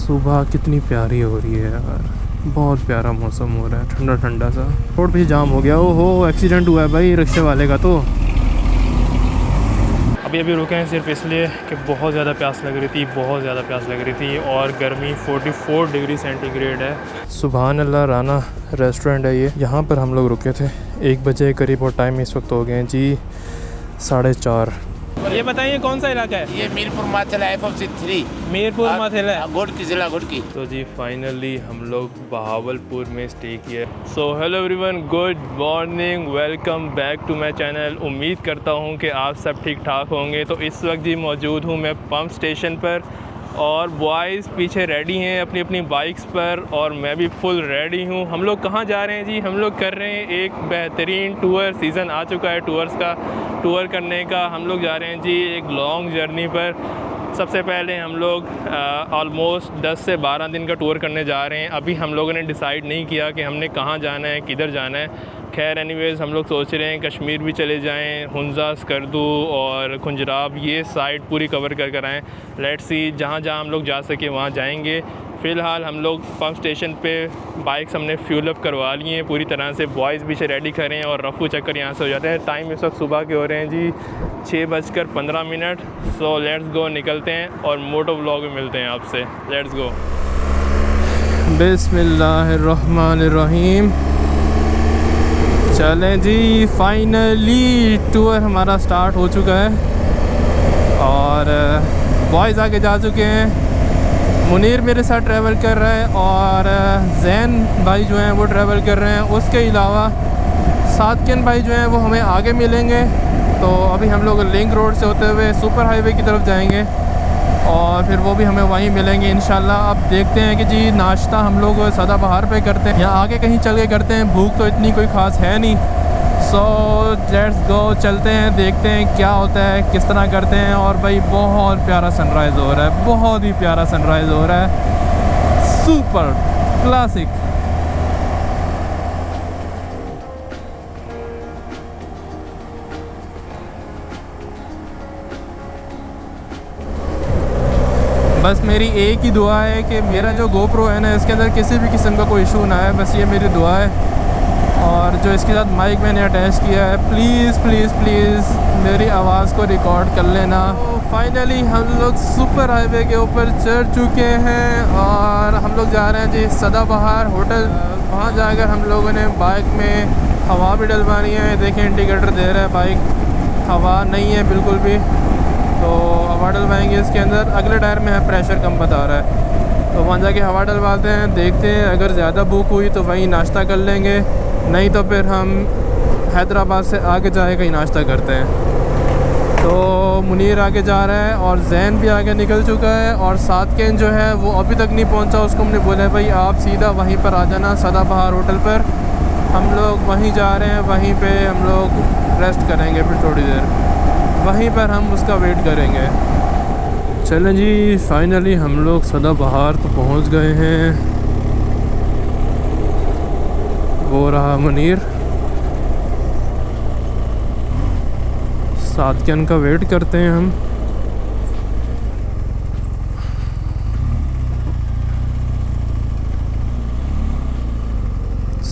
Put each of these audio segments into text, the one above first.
सुबह कितनी प्यारी हो रही है यार, बहुत प्यारा मौसम हो रहा है, ठंडा ठंडा सा। रोड भी जाम हो गया। ओहो, एक्सीडेंट हुआ है भाई रिक्शे वाले का। तो अभी रुके हैं सिर्फ इसलिए कि बहुत ज़्यादा प्यास लग रही थी, बहुत ज़्यादा प्यास लग रही थी, और गर्मी 44 डिग्री सेंटीग्रेड है। सुभान अल्लाह, राना रेस्टोरेंट है ये, यहाँ पर हम लोग रुके थे 1 बजे करीब, और टाइम इस वक्त हो गए हैं जी 4:30। ये बताइए कौन सा इलाका है? ये मीरपुर माथेला FFC3, मीरपुर माथेला, घोड़की जिला घोड़की। तो जी फाइनली हम लोग बहावलपुर में स्टे किए। So hello everyone, good morning, welcome back to my channel. उम्मीद करता हूँ कि आप सब ठीक ठाक होंगे। तो इस वक्त जी मौजूद हूँ मैं पंप स्टेशन पर, और बॉयज़ पीछे रेडी हैं अपनी अपनी बाइक्स पर, और मैं भी फुल रेडी हूँ। हम लोग कहाँ जा रहे हैं जी? हम लोग कर रहे हैं एक बेहतरीन टूर। सीज़न आ चुका है टूर्स का, टूर करने का। हम लोग जा रहे हैं जी एक लॉन्ग जर्नी पर। सबसे पहले हम लोग ऑलमोस्ट 10 से 12 दिन का टूर करने जा रहे हैं। अभी हम लोगों ने डिसाइड नहीं किया कि हमने कहाँ जाना है, किधर जाना है। खैर एनीवेज़ हम लोग सोच रहे हैं कश्मीर भी चले जाएं, हुंजा, स्कर्दू और खुंजराब, ये साइड पूरी कवर कर कर आएँ। लेट्स सी, जहाँ जहाँ हम लोग जा सके वहाँ जाएंगे। फ़िलहाल हम लोग पंप स्टेशन पे बाइक्स हमने फ्यूल अप करवा लिए हैं पूरी तरह से। बॉयज़ पीछे रेडी करें और रफू चक्कर यहाँ से हो जाते हैं। टाइम इस वक्त सुबह के हो रहे हैं जी 6:15। सो लेट्स गो, निकलते हैं और मोटो व्लॉग में मिलते हैं आपसे। Let's go. बिस्मिल्लाहिर्रहमानिर्रहीम। चलें जी, फाइनली टूर हमारा स्टार्ट हो चुका है, और बॉयज़ आगे जा चुके हैं। मुनीर मेरे साथ ट्रैवल कर रहा है, और जैन भाई जो हैं वो ट्रैवल कर रहे हैं। उसके अलावा सादकिन भाई जो हैं वो हमें आगे मिलेंगे। तो अभी हम लोग लिंक रोड से होते हुए सुपर हाईवे की तरफ जाएंगे, और फिर वो भी हमें वहीं मिलेंगे इंशाल्लाह। अब देखते हैं कि जी नाश्ता हम लोग सदाबहार पे करते हैं या आगे कहीं चल के करते हैं। भूख तो इतनी कोई ख़ास है नहीं। सो लेट्स गो, चलते हैं, देखते हैं क्या होता है, किस तरह करते हैं। और भाई बहुत प्यारा सनराइज़ हो रहा है, बहुत ही प्यारा सनराइज़ हो रहा है, सुपर क्लासिक। बस मेरी एक ही दुआ है कि मेरा जो GoPro है ना, इसके अंदर किसी भी किस्म का कोई इशू ना है। बस ये मेरी दुआ है। और जो इसके साथ माइक मैंने अटैच किया है, प्लीज़ प्लीज़ प्लीज़ मेरी आवाज़ को रिकॉर्ड कर लेना। तो फाइनली हम लोग सुपर हाईवे के ऊपर चढ़ चुके हैं, और हम लोग जा रहे हैं जी सदाबहार होटल। वहाँ जाकर हम लोगों ने बाइक में हवा भी डलवानी है। देखें इंडिकेटर दे रहा है, बाइक हवा नहीं है बिल्कुल भी, तो हवा डलवाएंगे इसके अंदर। अगले टायर में है प्रेशर कम बता रहा है, तो वहाँ जाके हवा डलवाते हैं। देखते हैं, अगर ज़्यादा भूख हुई तो वहीं नाश्ता कर लेंगे, नहीं तो फिर हम हैदराबाद से आगे जाए कहीं नाश्ता करते हैं। तो मुनीर आगे जा रहा है, और जैन भी आगे निकल चुका है, और सादकिन जो है वो अभी तक नहीं पहुँचा। उसको हमने बोला है भाई आप सीधा वहीं पर आ जाना सदाबहार होटल पर। हम लोग वहीं जा रहे हैं, वहीं पर हम लोग रेस्ट करेंगे, फिर थोड़ी देर वहीं पर हम उसका वेट करेंगे। चलें जी, फाइनली हम लोग सदाबहार तो पहुंच गए हैं। वो रहा मुनीर, सादकिन का वेट करते हैं हम।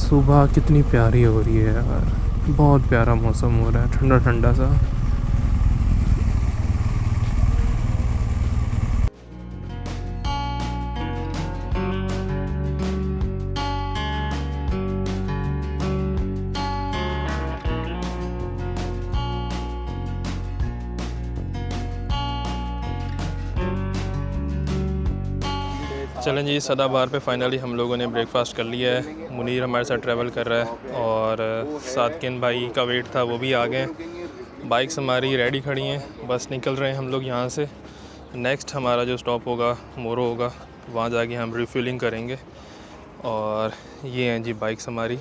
सुबह कितनी प्यारी हो रही है यार, बहुत प्यारा मौसम हो रहा है, ठंडा ठंडा सा। चलें जी, सदाबहार पे फाइनली हम लोगों ने ब्रेकफास्ट कर लिया है। मुनीर हमारे साथ ट्रैवल कर रहा है, और सादकिन भाई का वेट था, वो भी आ गए। बाइक्स हमारी रेडी खड़ी हैं, बस निकल रहे हैं हम लोग यहाँ से। नेक्स्ट हमारा जो स्टॉप होगा मोरो होगा, वहाँ जाके हम रिफ्यूलिंग करेंगे। और ये हैं जी बाइक्स हमारी।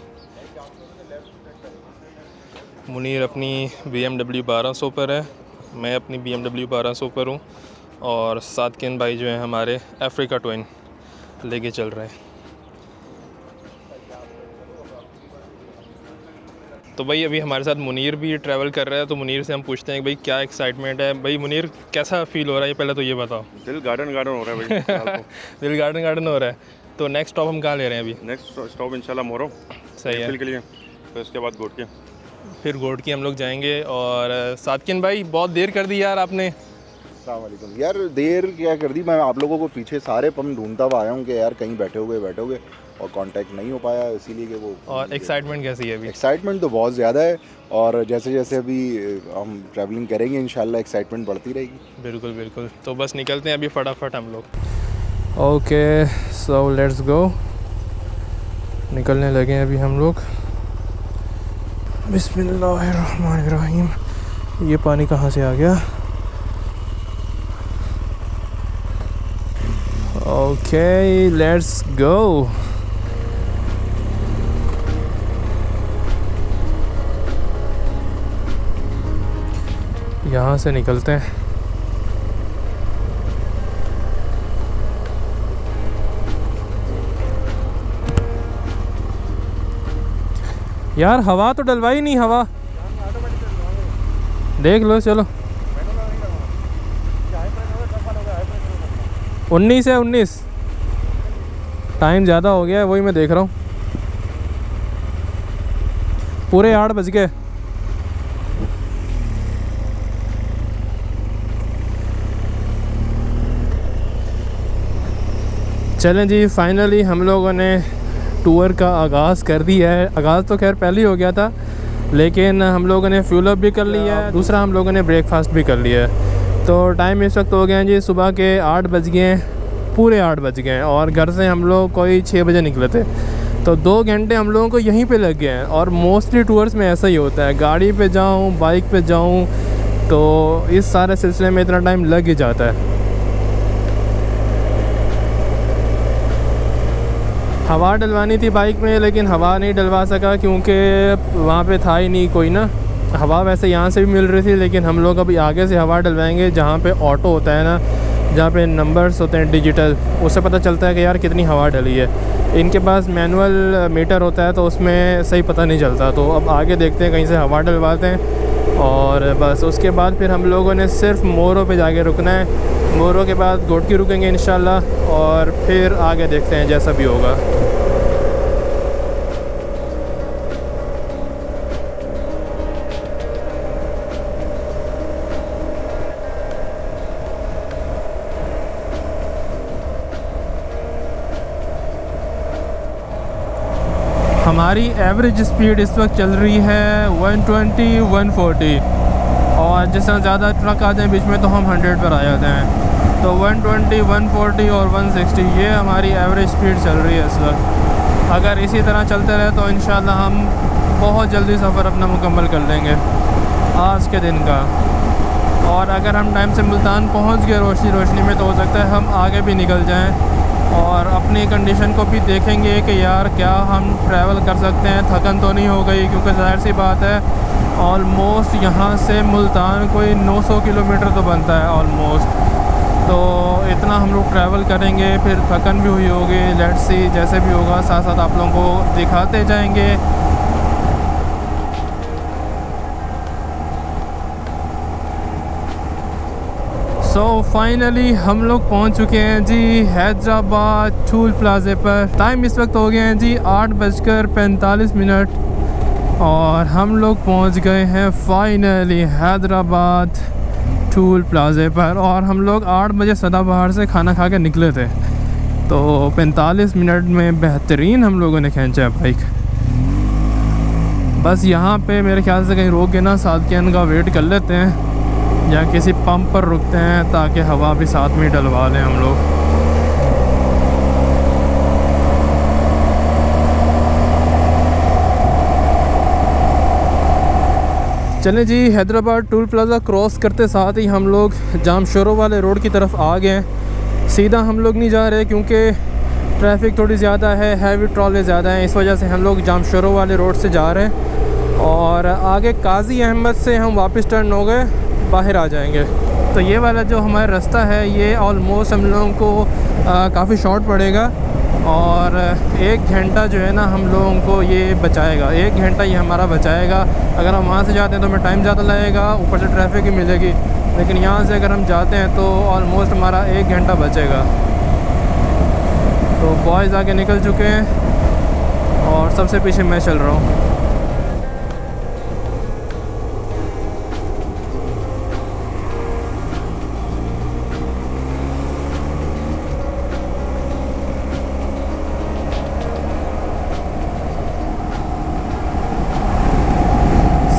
मुनीर अपनी BMW 1200 पर है, मैं अपनी BMW 1200 पर हूँ, और सादकिन भाई जो हैं हमारे अफ्रीका ट्विन लेके चल रहे हैं। तो भाई अभी हमारे साथ मुनीर भी ट्रैवल कर रहा है, तो मुनीर से हम पूछते हैं कि भाई क्या एक्साइटमेंट है। भाई मुनीर कैसा फ़ील हो रहा है, ये पहले तो ये बताओ। दिल गार्डन गार्डन हो रहा है भाई फिलहाल तो। दिल गार्डन गार्डन हो रहा है। तो नेक्स्ट स्टॉप हम कहाँ ले रहे हैं अभी? नेक्स्ट स्टॉप इंशाल्लाह मोरो सही है के लिए, फिर उसके बाद गोटकिया, फिर गोटकी हम लोग जाएंगे। और सादकिन भाई बहुत देर कर दी यार आपने। अस्सलाम वालेकुम। यार देर क्या कर दी, मैं आप लोगों को पीछे सारे पंप ढूंढता हुआ आया हूँ कि यार कहीं बैठे हुए और कांटेक्ट नहीं हो पाया, इसीलिए कि वो। और एक्साइटमेंट कैसी है अभी? एक्साइटमेंट तो बहुत ज़्यादा है, और जैसे जैसे अभी हम ट्रैवलिंग करेंगे इंशाल्लाह एक्साइटमेंट बढ़ती रहेगी। बिल्कुल बिल्कुल। तो बस निकलते हैं अभी फटाफट हम लोग। ओके सो लेट्स गो, निकलने लगे हैं अभी हम लोग। बिस्मिल्लाहिर्रहमानिर्रहीम। ये पानी कहाँ से आ गया? Okay let's go. यहाँ से निकलते हैं। यार हवा तो डलवाई नहीं, हवा देख लो। चलो 19 है 19, टाइम ज़्यादा हो गया है, वही मैं देख रहा हूँ। पूरे 8 बज गए। चलें जी, फाइनली हम लोगों ने टूर का आगाज़ कर दिया है। आगाज़ तो खैर पहले ही हो गया था, लेकिन हम लोगों ने फ्यूल अप भी कर लिया है, दूसरा हम लोगों ने ब्रेकफास्ट भी कर लिया है। तो टाइम इस वक्त हो गया है जी सुबह के 8 बज गए हैं, पूरे 8 बज गए हैं। और घर से हम लोग कोई 6 बजे निकले थे, तो 2 घंटे हम लोगों को यहीं पे लग गए हैं। और मोस्टली टूर्स में ऐसा ही होता है, गाड़ी पे जाऊँ बाइक पे जाऊँ, तो इस सारे सिलसिले में इतना टाइम लग ही जाता है। हवा डलवानी थी बाइक में, लेकिन हवा नहीं डलवा सका क्योंकि वहाँ पे था ही नहीं कोई ना। हवा वैसे यहाँ से भी मिल रही थी, लेकिन हम लोग अभी आगे से हवा डलवाएंगे जहाँ पे ऑटो होता है ना, जहाँ पे नंबर्स होते हैं डिजिटल, उससे पता चलता है कि यार कितनी हवा डली है। इनके पास मैनुअल मीटर होता है तो उसमें सही पता नहीं चलता। तो अब आगे देखते हैं, कहीं से हवा डलवाते हैं और बस उसके बाद फिर हम लोगों ने सिर्फ मोरो पे जाके रुकना है। मोरो के बाद गोटकी रुकेंगे इंशाल्लाह, और फिर आगे देखते हैं जैसा भी होगा। हमारी एवरेज स्पीड इस वक्त चल रही है 120 140, और जिस तरह ज़्यादा ट्रक आते हैं बीच में तो हम 100 पर आ जाते हैं। तो 120 140 और 160 ये हमारी एवरेज स्पीड चल रही है इस वक्त। अगर इसी तरह चलते रहे तो इंशाल्लाह हम बहुत जल्दी सफ़र अपना मुकम्मल कर लेंगे आज के दिन का। और अगर हम टाइम से मुल्तान पहुंच गए रोशनी में, तो हो सकता है हम आगे भी निकल जाएं और अपनी कंडीशन को भी देखेंगे कि यार क्या हम ट्रैवल कर सकते हैं, थकन तो नहीं हो गई। क्योंकि ज़ाहिर सी बात है, ऑलमोस्ट यहाँ से मुल्तान कोई 900 किलोमीटर तो बनता है ऑलमोस्ट। तो इतना हम लोग ट्रैवल करेंगे, फिर थकन भी हुई होगी। लेट्स सी जैसे भी होगा, साथ साथ आप लोगों को दिखाते जाएंगे। सो फाइनली हम लोग पहुंच चुके हैं जी हैदराबाद टूल प्लाजे पर। टाइम इस वक्त हो गया है जी 8:45, और हम लोग पहुंच गए हैं फाइनली हैदराबाद टूल प्लाजे पर। और हम लोग 8 बजे सदाबहार से खाना खा के निकले थे, तो 45 मिनट में बेहतरीन हम लोगों ने खींचा है बाइक। बस यहाँ पे मेरे ख्याल से कहीं रोक के ना सादकिन का वेट कर लेते हैं, या किसी पंप पर रुकते हैं ताकि हवा भी साथ में डलवा लें हम लोग। चलें जी, हैदराबाद टूल प्लाज़ा क्रॉस करते साथ ही हम लोग जामशोरो वाले रोड की तरफ आ गए हैं। सीधा हम लोग नहीं जा रहे क्योंकि ट्रैफिक थोड़ी ज़्यादा है, हैवी ट्रॉले ज़्यादा हैं, इस वजह से हम लोग जामशोरो वाले रोड से जा रहे हैं। और आगे काजी अहमद से हम वापस टर्न हो गए, बाहर आ जाएंगे। तो ये वाला जो हमारा रास्ता है ये ऑलमोस्ट हम लोगों को काफ़ी शॉर्ट पड़ेगा, और 1 घंटा जो है ना हम लोगों को ये बचाएगा, 1 घंटा ये हमारा बचाएगा। अगर हम वहाँ से जाते हैं तो हमें टाइम ज़्यादा लगेगा, ऊपर से ट्रैफिक ही मिलेगी, लेकिन यहाँ से अगर हम जाते हैं तो ऑलमोस्ट हमारा 1 घंटा बचेगा। तो बॉयज़ आगे निकल चुके हैं और सबसे पीछे मैं चल रहा हूँ।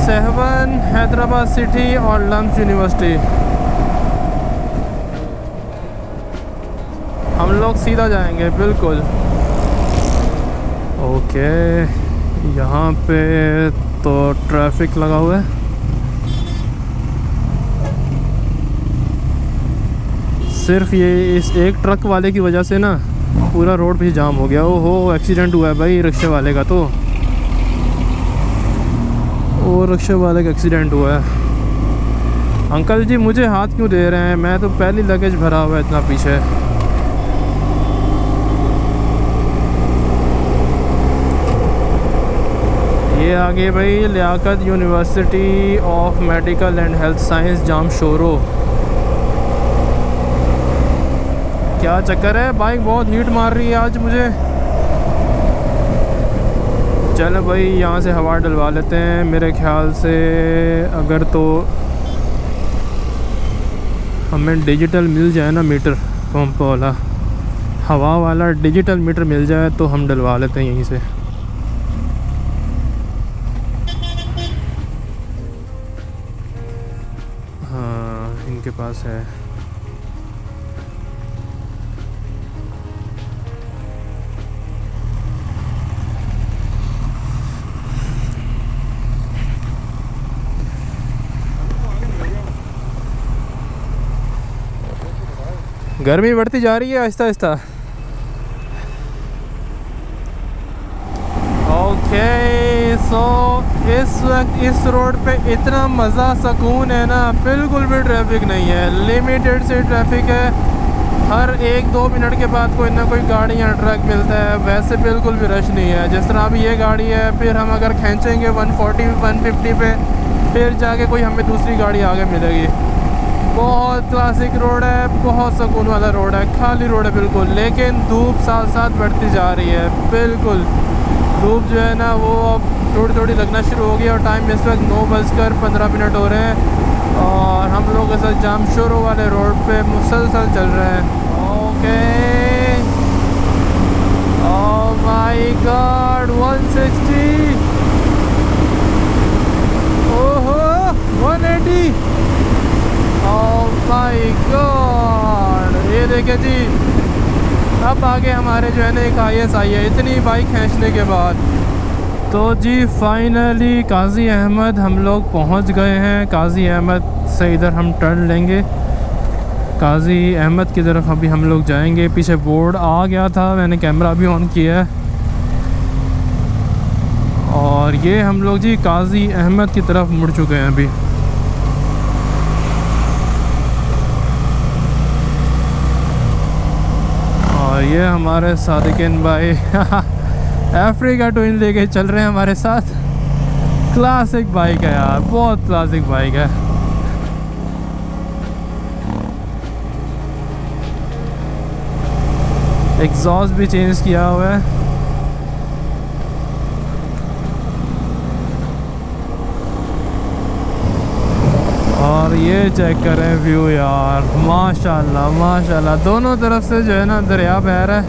सहवन, हैदराबाद सिटी और लम्स यूनिवर्सिटी। हम लोग सीधा जाएंगे बिल्कुल। ओके, यहाँ पे तो ट्रैफिक लगा हुआ है। सिर्फ ये इस एक ट्रक वाले की वजह से ना पूरा रोड भी जाम हो गया। ओहो, एक्सीडेंट हुआ है भाई रिक्शे वाले का। तो वो रिक्शे वाले का एक्सीडेंट हुआ है। अंकल जी मुझे हाथ क्यों दे रहे हैं, मैं तो पहली लगेज भरा हुआ है इतना पीछे। ये आगे भाई Liaquat university of medical and health science Jamshoro. क्या चक्कर है, बाइक बहुत हीट मार रही है आज मुझे। चलो भाई यहाँ से हवा डलवा लेते हैं। मेरे ख्याल से अगर तो हमें डिजिटल मिल जाए ना, मीटर पंप वाला, हवा वाला डिजिटल मीटर मिल जाए तो हम डलवा लेते हैं यहीं से। हाँ, इनके पास है। गर्मी बढ़ती जा रही है आहिस्ता आहिस्ता। ओके, सो इस वक्त इस रोड पे इतना मज़ा सुकून है ना, बिल्कुल भी ट्रैफिक नहीं है, लिमिटेड से ट्रैफिक है। हर 1-2 मिनट के बाद कोई ना कोई गाड़ी या ट्रक मिलता है, वैसे बिल्कुल भी रश नहीं है। जिस तरह अभी ये गाड़ी है, फिर हम अगर खींचेंगे 140-150 पे, फिर जाके कोई हमें दूसरी गाड़ी आगे मिलेगी। बहुत क्लासिक रोड है, बहुत सुकून वाला रोड है, खाली रोड है बिल्कुल। लेकिन धूप साथ साथ बढ़ती जा रही है बिल्कुल। धूप जो है ना वो अब थोड़ी थोड़ी लगना शुरू हो गई और टाइम इस वक्त 9:15 हो रहे हैं और हम लोग इस वक्त जामशोरो वाले रोड पे मुसलसल चल रहे हैं। ओके, ओह माय गॉड, 160, ओहो 180, ओह माय गॉड। ये देखे जी, अब आगे हमारे जो है ना एक IS आई है इतनी बाइक खींचने के बाद। तो जी फाइनली काजी अहमद हम लोग पहुंच गए हैं। काजी अहमद से इधर हम टर्न लेंगे, काजी अहमद की तरफ अभी हम लोग जाएंगे। पीछे बोर्ड आ गया था, मैंने कैमरा भी ऑन किया है। और ये हम लोग जी काजी अहमद की तरफ मुड़ चुके हैं अभी। और ये हमारे सादिकिन भाई अफ्रीका ट्विन लेके चल रहे हैं हमारे साथ। क्लासिक बाइक है यार, बहुत क्लासिक बाइक है। एग्जॉस्ट भी चेंज किया हुआ है। और ये चेक करें व्यू यार, माशाल्लाह माशाल्लाह। दोनों तरफ से जो है ना दरिया बह रहा है,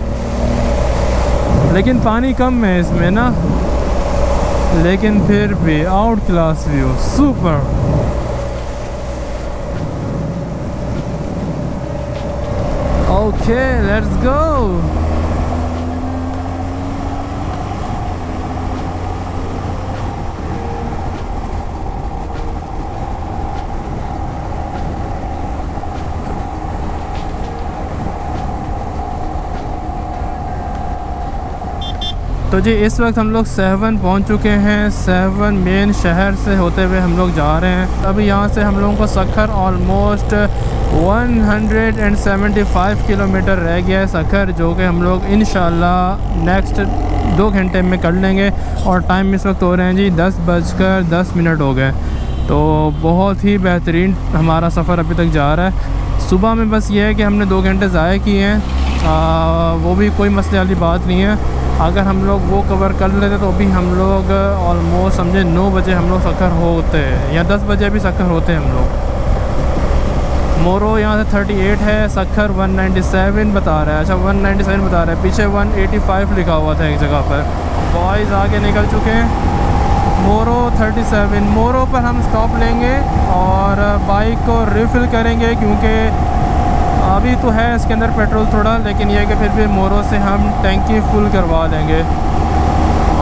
लेकिन पानी कम है इसमें ना, लेकिन फिर भी out class view, super. Okay, let's go. तो जी इस वक्त हम लोग सहवन पहुंच चुके हैं। सहवन मेन शहर से होते हुए हम लोग जा रहे हैं। अभी यहाँ से हम लोगों को सखर ऑलमोस्ट 175 किलोमीटर रह गया है सखर, जो कि हम लोग इंशाल्लाह नेक्स्ट 2 घंटे में कर लेंगे। और टाइम इस वक्त हो रहे हैं जी 10:10 हो गए। तो बहुत ही बेहतरीन हमारा सफ़र अभी तक जा रहा है। सुबह में बस ये है कि हमने 2 घंटे ज़ाया किए हैं, वो भी कोई मसले वाली बात नहीं है। अगर हम लोग वो कवर कर लेते तो अभी हम लोग ऑलमोस्ट समझे 9 बजे हम लोग सखर होते हैं, या 10 बजे भी सखर होते हैं हम लोग। मोरो यहाँ से 38 है, सखर 197 बता रहा है। अच्छा 197 बता रहा है, पीछे 185 लिखा हुआ था एक जगह पर। बॉयज़ आगे निकल चुके हैं। मोरो 37, मोरो पर हम स्टॉप लेंगे और बाइक को रिफ़िल करेंगे, क्योंकि अभी तो है इसके अंदर पेट्रोल थोड़ा, लेकिन यह कि फिर भी मोरो से हम टैंकी फुल करवा लेंगे।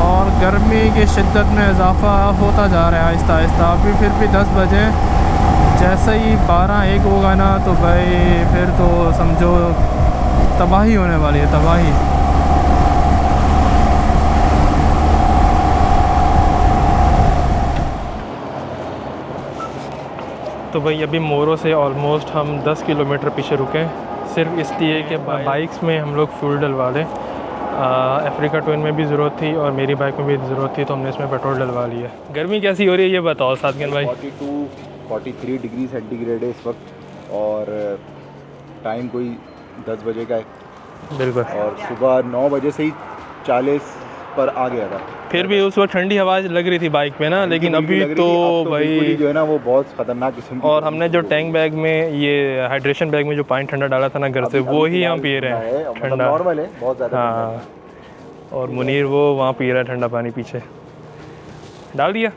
और गर्मी की शिद्दत में इजाफ़ा होता जा रहा है आहिस्ता आहिस्ता। अभी फिर भी 10 बजे, जैसे ही 12-1 होगा ना तो भाई फिर तो समझो तबाही होने वाली है, तबाही। तो भाई अभी मोरो से ऑलमोस्ट हम 10 किलोमीटर पीछे रुके, सिर्फ इसलिए कि बाइक्स में हम लोग फ्यूल डलवा लें। अफ्रीका ट्विन में भी ज़रूरत थी और मेरी बाइक में भी ज़रूरत थी, तो हमने इसमें पेट्रोल डलवा लिया। गर्मी कैसी हो रही है ये बताओ सादगिन भाई? 42-43 डिग्री सेंटीग्रेड है इस वक्त, और टाइम कोई 10 बजे का है बिल्कुल। और सुबह 9 बजे से ही 40 पर आ गया था। फिर भी उस वक्त ठंडी हवा लग रही थी बाइक पे ना, लेकिन अभी तो भाई जो है ना वो बहुत ख़तरनाक किस्म की। और हमने जो टैंक बैग में, ये हाइड्रेशन बैग में जो पानी ठंडा डाला था ना घर से, वो ही हम पी रहे हैं ठंडा। नॉर्मल है, बहुत ज़्यादा। हाँ, और मुनीर वो वहाँ पी रहा है ठंडा पानी, पीछे डाल दिया।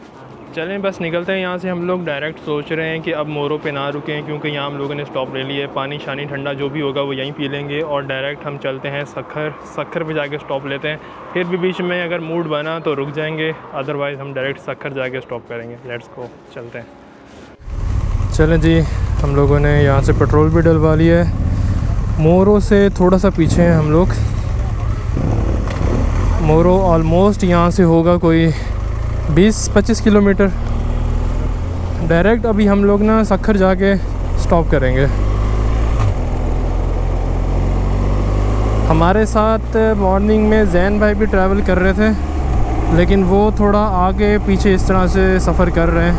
चलें बस निकलते हैं यहाँ से। हम लोग डायरेक्ट सोच रहे हैं कि अब मोरो पे ना रुकें, क्योंकि यहाँ हम लोगों ने स्टॉप ले लिया है। पानी शानी ठंडा जो भी होगा वो यहीं पी लेंगे और डायरेक्ट हम चलते हैं सखर पे जाके स्टॉप लेते हैं। फिर भी बीच में अगर मूड बना तो रुक जाएंगे, अदरवाइज़ हम डायरेक्ट सखर जाके स्टॉप करेंगे। लेट्स गो, चलते हैं। चलें जी, हम लोगों ने यहाँ से पेट्रोल भी डलवा लिया है। मोरो से थोड़ा सा पीछे हैं हम लोग। मोरो ऑलमोस्ट यहाँ से होगा कोई 20-25 किलोमीटर। डायरेक्ट अभी हम लोग ना सखर जाके स्टॉप करेंगे। हमारे साथ मॉर्निंग में जैन भाई भी ट्रैवल कर रहे थे, लेकिन वो थोड़ा आगे पीछे इस तरह से सफ़र कर रहे हैं।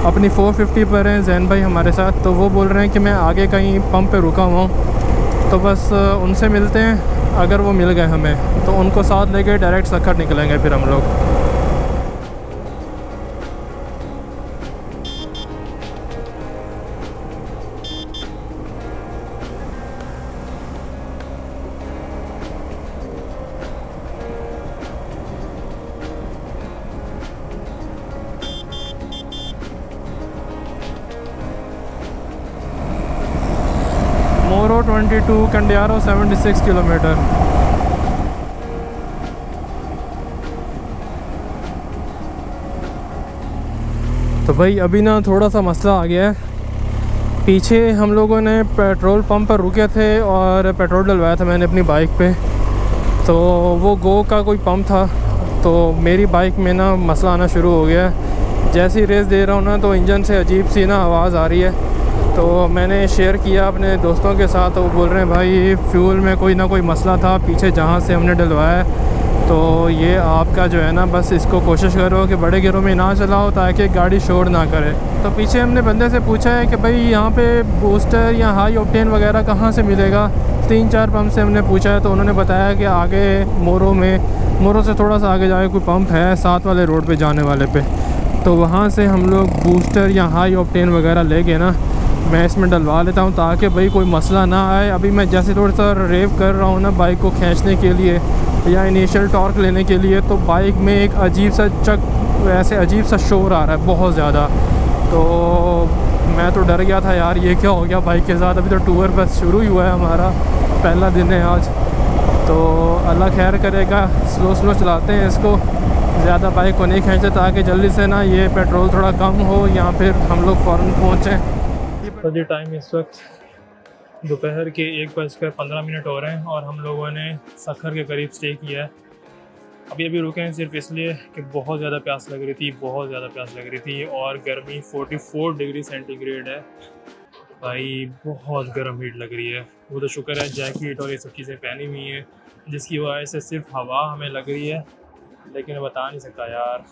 अपनी 450 पर हैं जैन भाई हमारे साथ, तो वो बोल रहे हैं कि मैं आगे कहीं पंप पे रुका हुआ हूँ, तो बस उनसे मिलते हैं। अगर वो मिल गए हमें तो उनको साथ लेके डायरेक्ट सखर निकलेंगे फिर हम लोग। मोरो 22, कंडियारो 76 किलोमीटर। तो भाई अभी ना थोड़ा सा मसला आ गया है। पीछे हम लोगों ने पेट्रोल पंप पर रुके थे और पेट्रोल डलवाया था मैंने अपनी बाइक पे, तो वो गो का कोई पंप था, तो मेरी बाइक में ना मसला आना शुरू हो गया है। जैसी रेस दे रहा हूँ ना तो इंजन से अजीब सी ना आवाज़ आ रही है। तो मैंने शेयर किया अपने दोस्तों के साथ, तो वो बोल रहे हैं भाई फ्यूल में कोई ना कोई मसला था पीछे जहाँ से हमने डलवाया, तो ये आपका जो है ना बस इसको कोशिश करो कि बड़े गिरों में ना चलाओ ताकि गाड़ी शोर ना करे। तो पीछे हमने बंदे से पूछा है कि भाई यहाँ पे बूस्टर या हाई ऑक्टेन वगैरह कहाँ से मिलेगा। 3-4 पंप से हमने पूछा है, तो उन्होंने बताया कि आगे मोरो से थोड़ा सा आगे जाके कोई पंप है 7 वाले रोड पे जाने वाले पे, तो वहाँ से हम लोग बूस्टर या हाई ऑक्टेन वगैरह लेके ना मैं इसमें डलवा लेता हूँ, ताकि भाई कोई मसला ना आए। अभी मैं जैसे थोड़ा सा रेव कर रहा हूँ ना बाइक को खींचने के लिए या इनिशियल टॉर्क लेने के लिए, तो बाइक में एक अजीब सा ऐसे अजीब सा शोर आ रहा है बहुत ज़्यादा। तो मैं तो डर गया था यार, ये क्या हो गया बाइक के साथ। अभी तो टूर बस शुरू ही हुआ है, हमारा पहला दिन है आज, तो अल्लाह खैर करेगा। स्लो चलाते हैं इसको, ज़्यादा बाइक को नहीं खींचते ताकि जल्दी से ना ये पेट्रोल थोड़ा कम हो या फिर हम लोग फ़ौरन पहुँचें। तो जी टाइम इस वक्त दोपहर के 1:15 हो रहे हैं और हम लोगों ने सखर के करीब स्टे किया है। अभी रुके हैं सिर्फ इसलिए कि बहुत ज़्यादा प्यास लग रही थी, बहुत ज़्यादा प्यास लग रही थी और गर्मी 44 डिग्री सेंटीग्रेड है भाई, बहुत गर्म हीट लग रही है। वो तो शुक्र है जैकेट और ये सब चीज़ें पहनी हुई हैं जिसकी वजह से सिर्फ हवा हमें लग रही है, लेकिन बता नहीं सकता यार,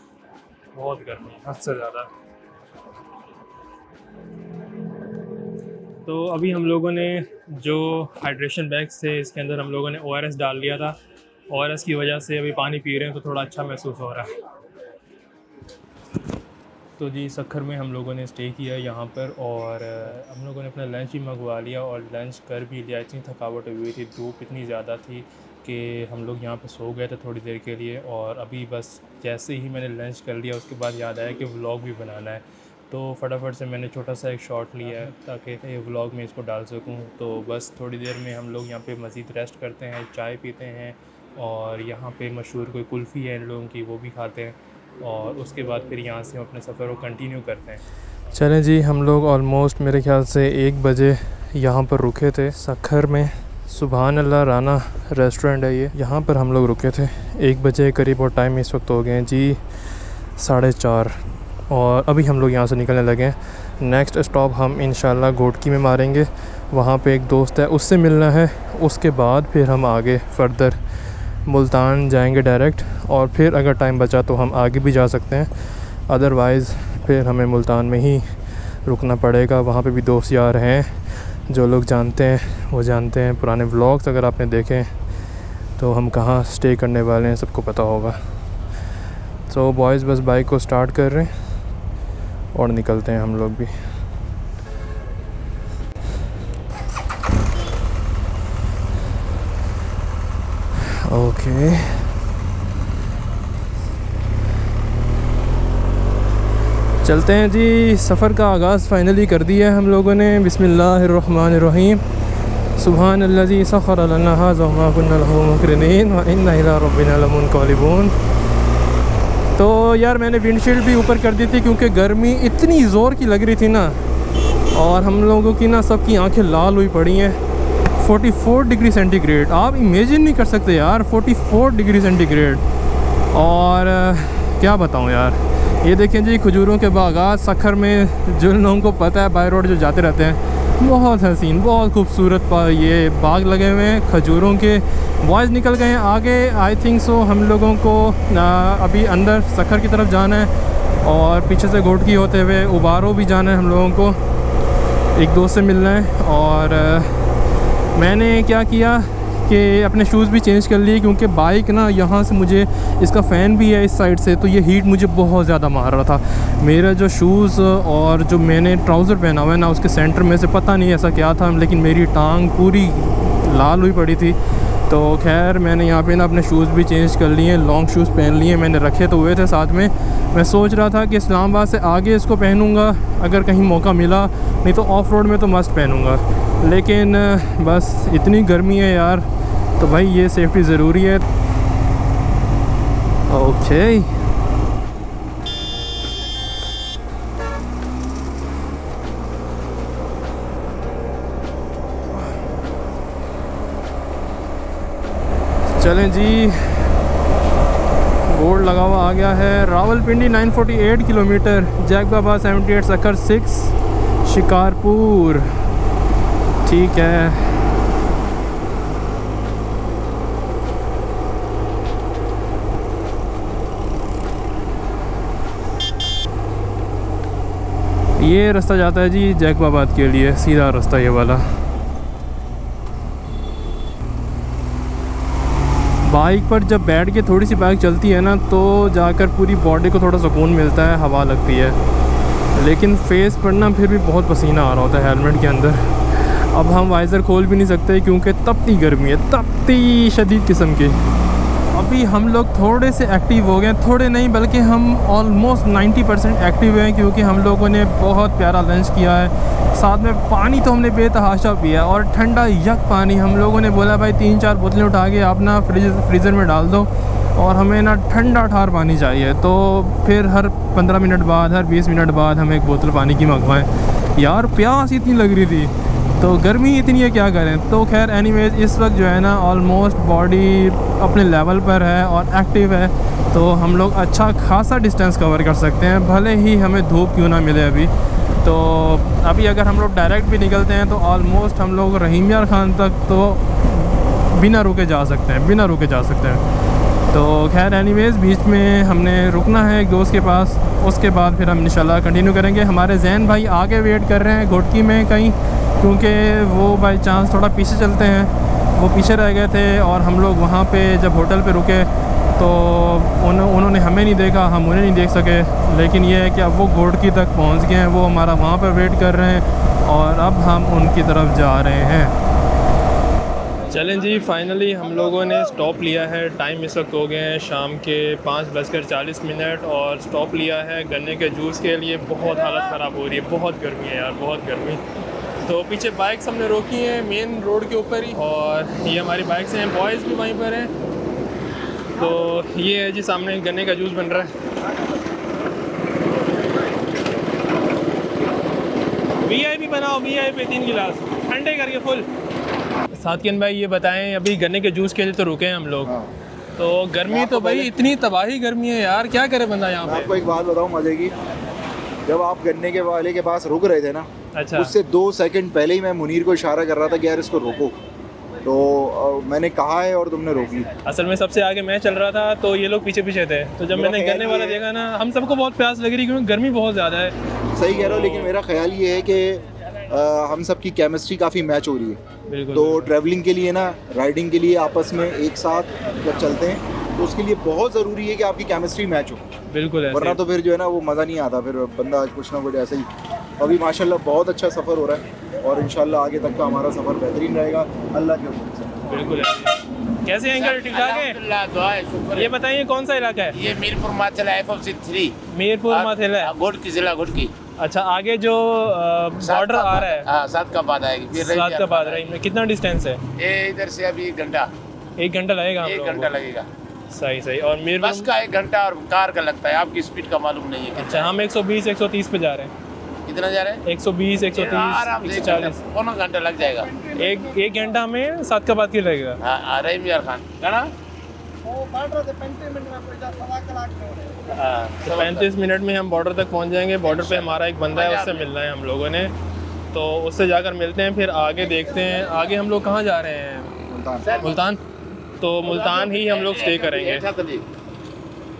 बहुत गर्मी है, हद से ज़्यादा। तो अभी हम लोगों ने जो हाइड्रेशन बैग्स थे इसके अंदर हम लोगों ने ORS डाल लिया था। ORS की वजह से अभी पानी पी रहे हैं तो थोड़ा अच्छा महसूस हो रहा है। तो जी सक्खर में हम लोगों ने स्टे किया यहाँ पर और हम लोगों ने अपना लंच भी मंगवा लिया और लंच कर भी लिया। इतनी थकावट हुई थी, धूप इतनी ज़्यादा थी कि हम लोग यहाँ पे सो गए थे थोड़ी देर के लिए। और अभी बस जैसे ही मैंने लंच कर लिया उसके बाद याद आया कि व्लॉग भी बनाना है, तो फटाफट से मैंने छोटा सा एक शॉट लिया है ताकि ये व्लॉग में इसको डाल सकूं। तो बस थोड़ी देर में हम लोग यहाँ पे मज़ीद रेस्ट करते हैं, चाय पीते हैं और यहाँ पे मशहूर कोई कुल्फ़ी है इन लोगों की, वो भी खाते हैं और उसके बाद फिर यहाँ से हम अपने सफ़र को कंटिन्यू करते हैं। चलें जी, हम लोग ऑलमोस्ट मेरे ख्याल से 1 बजे यहाँ पर रुके थे सक्खर में। सुभान अल्लाह राना रेस्टोरेंट है ये, यहाँ पर हम लोग रुके थे 1 बजे करीब और टाइम इस वक्त हो गए हैं जी 4:30 और अभी हम लोग यहाँ से निकलने लगे हैं। नेक्स्ट स्टॉप हम इंशाल्लाह घोटकी में मारेंगे, वहाँ पे एक दोस्त है उससे मिलना है। उसके बाद फिर हम आगे फर्दर मुल्तान जाएंगे डायरेक्ट, और फिर अगर टाइम बचा तो हम आगे भी जा सकते हैं, अदरवाइज़ फिर हमें मुल्तान में ही रुकना पड़ेगा। वहाँ पे भी दोस्त यार हैं, जो लोग जानते हैं वो जानते हैं। पुराने व्लॉग्स अगर आपने देखे तो हम कहाँ स्टे करने वाले हैं सबको पता होगा। सो बॉयज़ बस बाइक को स्टार्ट कर रहे हैं और निकलते हैं हम लोग भी। ओके चलते हैं जी। सफ़र का आगाज़ फ़ाइनली कर दिया है हम लोगों ने। बिस्मिल्लाहिर्रहमानिर्रहीम। सुभान अल्लज़ी सख़र लना हाज़ा मा कुन्ना लहू मुक़रिनीन व इन्ना इला रब्बिना लमुनक़लिबून। तो यार मैंने विंडशील्ड भी ऊपर कर दी थी क्योंकि गर्मी इतनी ज़ोर की लग रही थी ना, और हम लोगों की ना सबकी आंखें लाल हुई पड़ी हैं। 44 डिग्री सेंटीग्रेड, आप इमेजिन नहीं कर सकते यार, 44 डिग्री सेंटीग्रेड। और क्या बताऊं यार, ये देखें जी खजूरों के बागात सक्खर में, जिन लोगों को पता है बाई रोड जो जाते रहते हैं, बहुत हसीन बहुत खूबसूरत ये बाग लगे हुए हैं खजूरों के। बॉयज़ निकल गए हैं आगे, आई थिंक सो हम लोगों को अभी अंदर सक्खर की तरफ जाना है और पीछे से घोटकी होते हुए उबारो भी जाना है हम लोगों को, एक दोस्त से मिलना है। और मैंने क्या किया कि अपने शूज़ भी चेंज कर लिए क्योंकि बाइक ना यहाँ से मुझे, इसका फ़ैन भी है इस साइड से, तो ये हीट मुझे बहुत ज़्यादा मार रहा था। मेरा जो शूज़ और जो मैंने ट्राउज़र पहना हुआ है ना, उसके सेंटर में से पता नहीं ऐसा क्या था, लेकिन मेरी टांग पूरी लाल हुई पड़ी थी। तो खैर मैंने यहाँ पे ना अपने शूज़ भी चेंज कर लिए, लॉन्ग शूज़ पहन लिए। मैंने रखे तो हुए थे साथ में, मैं सोच रहा था कि इस्लामाबाद से आगे इसको पहनूँगा अगर कहीं मौका मिला, नहीं तो ऑफ़ रोड में तो मस्त पहनूँगा। लेकिन बस इतनी गर्मी है यार, तो भाई ये सेफ्टी ज़रूरी है। ओके चलें जी, बोर्ड लगा हुआ आ गया है। रावलपिंडी 948 किलोमीटर, जैकबाबा 78, सक्खर 6, शिकारपुर। ठीक है, ये रास्ता जाता है जी जैकबाबाद के लिए, सीधा रास्ता ये वाला। बाइक पर जब बैठ के थोड़ी सी बाइक चलती है ना, तो जाकर पूरी बॉडी को थोड़ा सुकून मिलता है, हवा लगती है। लेकिन फेस पर ना फिर भी बहुत पसीना आ रहा होता है हेलमेट के अंदर। अब हम वाइज़र खोल भी नहीं सकते क्योंकि तपती गर्मी है, तपती शदीद किस्म की। अभी हम लोग थोड़े से एक्टिव हो गए, थोड़े नहीं बल्कि हम ऑलमोस्ट 90% एक्टिव हैं, क्योंकि हम लोगों ने बहुत प्यारा लंच किया है। साथ में पानी तो हमने बेतहाशा पिया, और ठंडा यक पानी। हम लोगों ने बोला भाई 3-4 बोतलें उठा के आप ना फ्रीज़र में डाल दो, और हमें ना ठंडा ठार पानी चाहिए। तो फिर हर 15 मिनट बाद, हर 20 मिनट बाद हम एक बोतल पानी की मंगवाएं। यार प्यास इतनी लग रही थी, तो गर्मी इतनी है क्या करें। तो खैर एनीवेज इस वक्त जो है ना ऑलमोस्ट बॉडी अपने लेवल पर है और एक्टिव है, तो हम लोग अच्छा खासा डिस्टेंस कवर कर सकते हैं, भले ही हमें धूप क्यों ना मिले अभी। तो अभी अगर हम लोग डायरेक्ट भी निकलते हैं तो ऑलमोस्ट हम लोग रहीम यार ख़ान तक तो बिना रुके जा सकते हैं, तो खैर एनीवेज बीच में हमने रुकना है एक दोस्त के पास, उसके बाद फिर हम इंशाल्लाह कंटिन्यू करेंगे। हमारे जैन भाई आगे वेट कर रहे हैं घोटकी में कहीं, क्योंकि वो बाई चांस थोड़ा पीछे चलते हैं, वो पीछे रह गए थे और हम लोग वहाँ पे जब होटल पे रुके तो उन्होंने हमें नहीं देखा, हम उन्हें नहीं देख सके। लेकिन ये है कि अब वो घोटकी तक पहुँच गए हैं, वो हमारा वहाँ पर वेट कर रहे हैं और अब हम उनकी तरफ जा रहे हैं। चलें जी, फाइनली हम लोगों ने स्टॉप लिया है। टाइम इस वक्त हो गए हैं शाम के 5:40 और स्टॉप लिया है गन्ने के जूस के लिए। बहुत हालत ख़राब हो रही है, बहुत गर्मी है यार, बहुत गर्मी। तो पीछे बाइक्स हमने रोकी हैं मेन रोड के ऊपर ही, और ये हमारी बाइक्स हैं, बॉयज़ भी वहीं पर हैं। तो ये है जी सामने गन्ने का जूस बन रहा है। VIP बनाओ, VIP 3 गिलास ठंडे करके फुल। सादकिन भाई ये बताएं, अभी गन्ने के जूस के लिए तो रुके हैं हम लोग, तो गर्मी तो भाई इतनी तबाही गर्मी है यार, क्या करे बंदा यहाँ पे। आपको एक बात बताऊँ मजे की, जब आप गन्ने के वाले के पास रुक रहे थे ना, अच्छा, उससे 2 सेकंड पहले ही मैं मुनीर को इशारा कर रहा था कि यार इसको रोको, तो मैंने कहा है और तुमने रोकी। असल में सबसे आगे मैं चल रहा था तो ये लोग पीछे पीछे थे, तो जब मैंने गन्ने वाला देखा ना, हम सबको बहुत प्यास लग रही क्योंकि गर्मी बहुत ज़्यादा है। सही कह रहा हूँ, लेकिन मेरा ख्याल ये है कि हम सब की केमिस्ट्री काफ़ी मैच हो रही है। बिल्कुल। तो ट्रैवलिंग के लिए ना, राइडिंग के लिए आपस में एक साथ जब चलते हैं तो उसके लिए बहुत ज़रूरी है कि आपकी केमिस्ट्री मैच हो। बिल्कुल, वरना तो फिर जो है ना वो मज़ा नहीं आता, फिर बंदा कुछ ना कुछ ऐसे ही। अभी माशाल्लाह बहुत अच्छा सफ़र हो रहा है और इंशाल्लाह आगे तक का हमारा सफ़र बेहतरीन रहेगा अल्लाह के हुक्म से। बिल्कुल। कैसे हैं अंकल, ठीक ठाक है? अल्हम्दुलिल्लाह, दुआ है, शुक्र है। ये बताइए कौन सा इलाका है? ये मीरपुर माथेला FFC 3 मीरपुर माथेला है। घोटकी, जिला घोटकी। अच्छा, आगे जो बॉर्डर आ रहा है, हाँ, 7 का बाद आएगी, फिर रही 7 का बाद रही में कितना डिस्टेंस है? ये इधर से अभी 1 घंटा, 1 घंटा लगेगा हम 1 लोगों घंटा को। लगेगा। सही सही। और मीरपुर बस का 1 घंटा और कार का लगता है, आपकी स्पीड का मालूम नहीं है। अच्छा, हम 120-130 पे जा रहे हैं। कितना जा रहे हैं? 120, 130, आराम से 140। पौना घंटा लग जाएगा। एक घंटा में 7 का बाद की लगेगा। हाँ, रहीम यार खान है ना। तो 35 मिनट में हम बॉर्डर तक पहुंच जाएंगे। बॉर्डर पे हमारा एक बंदा है, उससे मिलना है हम लोगों ने, तो उससे जाकर मिलते हैं, फिर आगे देखते हैं। आगे हम लोग कहाँ जा रहे हैं? मुल्तान। तो मुल्तान ही हम लोग स्टे करेंगे।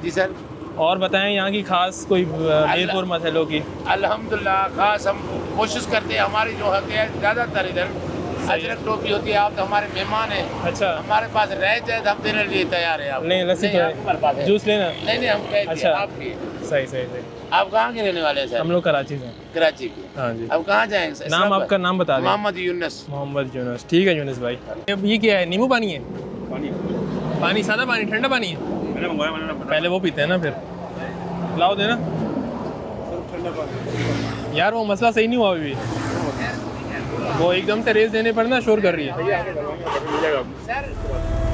जी सर। और बताएं यहाँ की खास कोई मीरपुर मसलों की? अल्हम्दुलिल्लाह खास हम कोशिश करते हैं, हमारी जो होती है ज़्यादातर इधर अजरक टोपी होती है। आप तो हमारे मेहमान हैं, अच्छा, हमारे पास रह जाए तो हम देने के लिए तैयार हैं। आप नहीं, लस्सी तो है, जूस लेना? नहीं, हम कह अच्छा, आपकी। सही सही सही। आप कहाँ के रहने वाले हैं सर? हम लोग कराची से। कराची के। हाँ जी। अब कहाँ जाएंगे? नाम आपका नाम बता दें। मोहम्मद यूनुस। मोहम्मद यूनुस, ठीक है यूनुस भाई। अब ये क्या है, नींबू पानी है? पानी सादा पानी, ठंडा पानी है? पहले वो पीते हैं ना, फिर लाओ देना यार। वो मसला सही नहीं हुआ अभी, वो एकदम से रेस देने पर ना शोर कर रही है।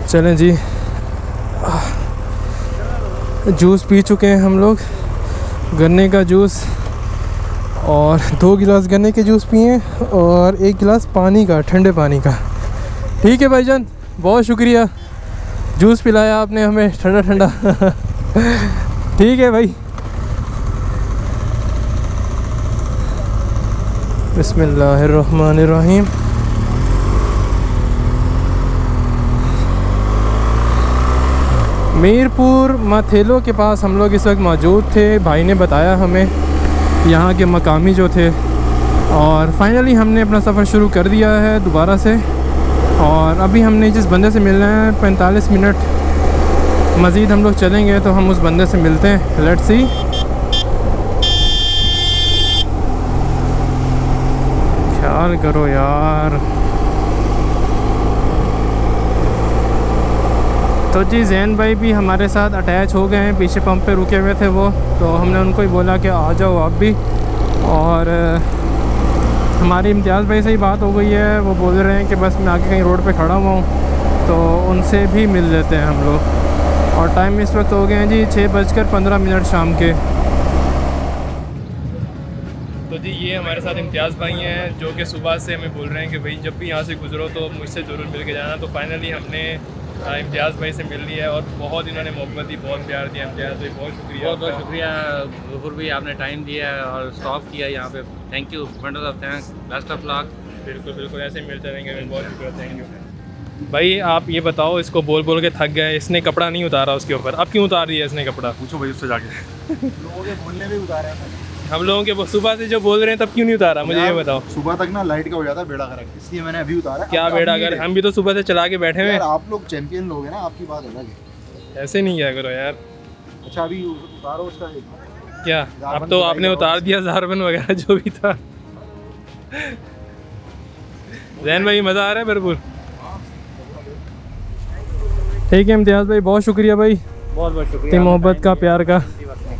चलें जी, जूस पी चुके हैं हम लोग, गन्ने का जूस, और 2 गिलास गन्ने के जूस पिए और 1 गिलास पानी का, ठंडे पानी का। ठीक है भाईजान, बहुत शुक्रिया, जूस पिलाया आपने हमें ठंडा ठंडा। ठीक है भाई। बिस्मिल्लाहिर्रहमानिर्रहीम। मीरपुर माथेलो के पास हम लोग इस वक्त मौजूद थे। भाई ने बताया हमें यहाँ के मकामी जो थे, और फाइनली हमने अपना सफ़र शुरू कर दिया है दोबारा से। और अभी हमने जिस बंदे से मिलना है 45 मिनट मज़ीद हम लोग चलेंगे, तो हम उस बंदे से मिलते हैं। Let's see. ख्याल करो यार। तो जी जैन भाई भी हमारे साथ अटैच हो गए हैं, पीछे पंप पे रुके हुए थे वो, तो हमने उनको ही बोला कि आ जाओ आप भी। और हमारी इम्तियाज़ भाई से ही बात हो गई है, वो बोल रहे हैं कि बस मैं आगे कहीं रोड पे खड़ा हुआ हूँ, तो उनसे भी मिल लेते हैं हम लोग। और टाइम इस वक्त हो गए हैं जी 6:15 शाम के। तो जी ये हमारे साथ इम्तियाज़ भाई हैं जो कि सुबह से हमें बोल रहे हैं कि भाई जब भी यहाँ से गुजरो तो मुझसे ज़रूर मिल के जाना। तो फाइनली हमने इम्तियाज़ भाई से मिल लिया है और बहुत इन्होंने मोहब्बत दी, बहुत प्यार दिया। इम्तियाज़ भाई बहुत शुक्रिया, बहुत बहुत शुक्रिया ज़फर भी, आपने टाइम दिया है और स्टॉप किया यहाँ पे। Thank you, bundle of thanks, best of luck. बिल्कुल बिल्कुल, ऐसे ही मिलते रहेंगे। बहुत शुक्रिया, थैंक यू भाई। आप ये बताओ, इसको बोल बोल के थक गए, इसने कपड़ा नहीं उतारा उसके ऊपर, अब क्यों उतार दिया इसने कपड़ा? पूछो भाई उससे जाके। लोगों के बोलने में उतारे हैं। हम लोगों के सुबह से जो बोल रहे हैं तब क्यों नहीं उतारा, मुझे ये बताओ। सुबह तक ना लाइट का हो जाता है बेड़ा गर्क, इसलिए मैंने अभी उतारा। क्या बेड़ा गर्क, हम भी तो सुबह से चला के बैठे हुए हैं। आप लोग चैंपियन लोग हैं ना, आपकी बात अलग है। ऐसे नहीं किया करो यार। अच्छा अभी उतारो उसका क्या, अब तो आपने उतार दिया ज़ारबन वगैरह जो भी था। जैन भाई मज़ा आ रहा है भरपूर। ठीक है इम्तियाज़ भाई, बहुत शुक्रिया भाई, बहुत बहुत शुक्रिया इतनी मोहब्बत का, प्यार का,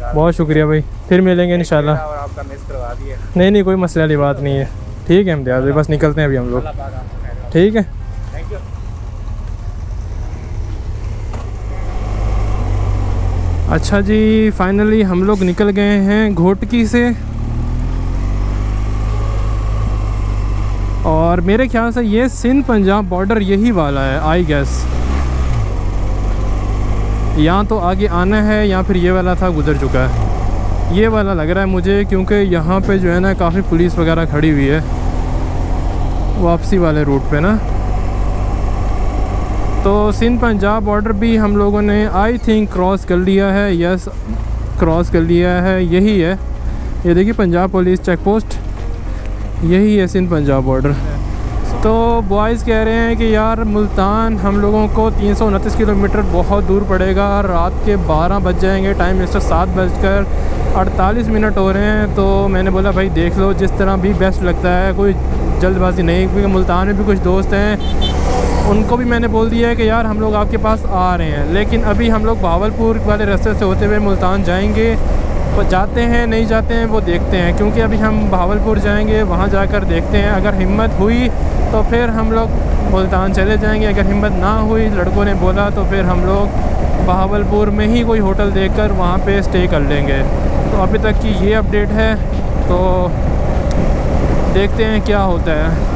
बहुत शुक्रिया भाई। फिर मिलेंगे इंशाल्लाह। और आपका मिस करवा दिया। नहीं नहीं, कोई मसले वाली बात नहीं है। ठीक है इम्तियाज़ भाई, बस निकलते हैं अभी हम लोग। ठीक है, थैंक यू। अच्छा जी, फाइनली हम लोग निकल गए हैं घोटकी से। और मेरे ख्याल से ये सिंध पंजाब बॉर्डर यही वाला है, आई गेस। यहाँ तो आगे आना है या फिर ये वाला था, गुजर चुका है। ये वाला लग रहा है मुझे, क्योंकि यहाँ पे जो है ना काफ़ी पुलिस वगैरह खड़ी हुई है वापसी वाले रूट पे ना। तो सिंध पंजाब बॉर्डर भी हम लोगों ने आई थिंक क्रॉस कर लिया है। यस, क्रॉस कर लिया है, यही है। ये देखिए पंजाब पुलिस चेक पोस्ट, यही है सिंध पंजाब बॉर्डर। तो बॉयज़ कह रहे हैं कि यार मुल्तान हम लोगों को 329 किलोमीटर बहुत दूर पड़ेगा, रात के 12 बज जाएंगे, टाइम इस 7:48 हो रहे हैं। तो मैंने बोला भाई देख लो जिस तरह भी बेस्ट लगता है, कोई जल्दबाजी नहीं, क्योंकि मुल्तान में भी कुछ दोस्त हैं, उनको भी मैंने बोल दिया है कि यार हम लोग आपके पास आ रहे हैं। लेकिन अभी हम लोग बहावलपुर वाले रास्ते से होते हुए मुल्तान जाएंगे, जाते हैं नहीं जाते हैं वो देखते हैं, क्योंकि अभी हम बहावलपुर जाएंगे, वहाँ जाकर देखते हैं। अगर हिम्मत हुई तो फिर हम लोग मुल्तान चले जाएंगे, अगर हिम्मत ना हुई, लड़कों ने बोला, तो फिर हम लोग बहावलपुर में ही कोई होटल देखकर वहाँ पे स्टे कर लेंगे। तो अभी तक की ये अपडेट है, तो देखते हैं क्या होता है।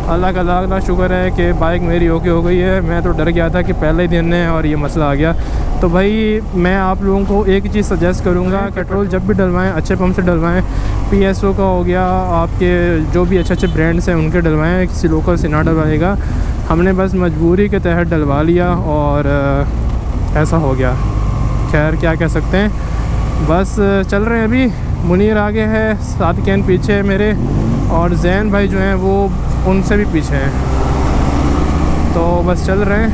अल्लाह का लाख शुक्र है कि बाइक मेरी ओके हो गई है। मैं तो डर गया था कि पहले ही दिन है और ये मसला आ गया। तो भाई मैं आप लोगों को एक चीज़ सजेस्ट करूँगा, पेट्रोल जब भी डलवाएं अच्छे पंप से डलवाएं। PSO का हो गया, आपके जो भी अच्छे अच्छे ब्रांड्स हैं उनके डलवाएं, किसी लोकल से ना डलवाएगा। हमने बस मजबूरी के तहत डलवा लिया और ऐसा हो गया। खैर क्या कह सकते हैं, बस चल रहे हैं। अभी मुनीर आगे है, सादिकैन पीछे है मेरे, और जैन भाई जो हैं वो उनसे भी पीछे हैं। तो बस चल रहे हैं।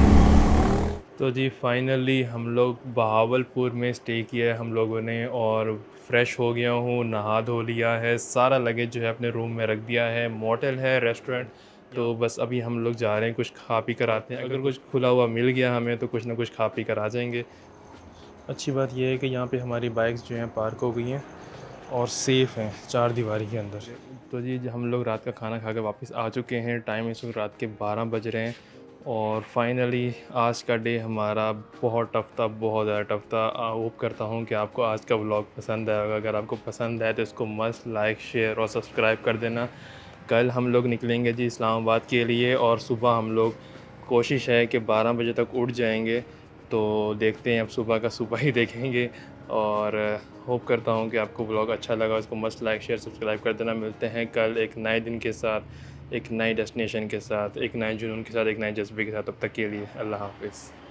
तो जी फाइनली हम लोग बहावलपुर में स्टे किया है हम लोगों ने, और फ़्रेश हो गया हूँ, नहा धो लिया है, सारा लगेज जो है अपने रूम में रख दिया है। मोटेल है, रेस्टोरेंट, तो बस अभी हम लोग जा रहे हैं, कुछ खा पी कर आते हैं। अगर कुछ खुला हुआ मिल गया हमें तो कुछ ना कुछ खा पी कर आ जाएंगे। अच्छी बात यह है कि यहाँ पे हमारी बाइक्स जो हैं पार्क हो गई हैं और सेफ़ हैं चार दीवारी के अंदर। तो जी हम लोग रात का खाना खा कर वापस आ चुके हैं। टाइम इस वक्त रात के 12 बज रहे हैं और फाइनली आज का डे हमारा बहुत टफ़ था, बहुत ज़्यादा टफ़ था। होप करता हूँ कि आपको आज का व्लॉग पसंद आएगा। अगर आपको पसंद आए तो इसको मस्त लाइक, शेयर और सब्सक्राइब कर देना। कल हम लोग निकलेंगे जी इस्लामाबाद के लिए, और सुबह हम लोग कोशिश है कि 12 बजे तक उठ जाएंगे। तो देखते हैं, अब सुबह का सुबह ही देखेंगे। और होप करता हूँ कि आपको व्लॉग अच्छा लगा। इसको मस्त लाइक, शेयर, सब्सक्राइब कर देना। मिलते हैं कल एक नए दिन के साथ, एक नई डेस्टिनेशन के साथ, एक नए जुनून के साथ, एक नए जज्बे के साथ। तब तक के लिए अल्लाह हाफ़िज़।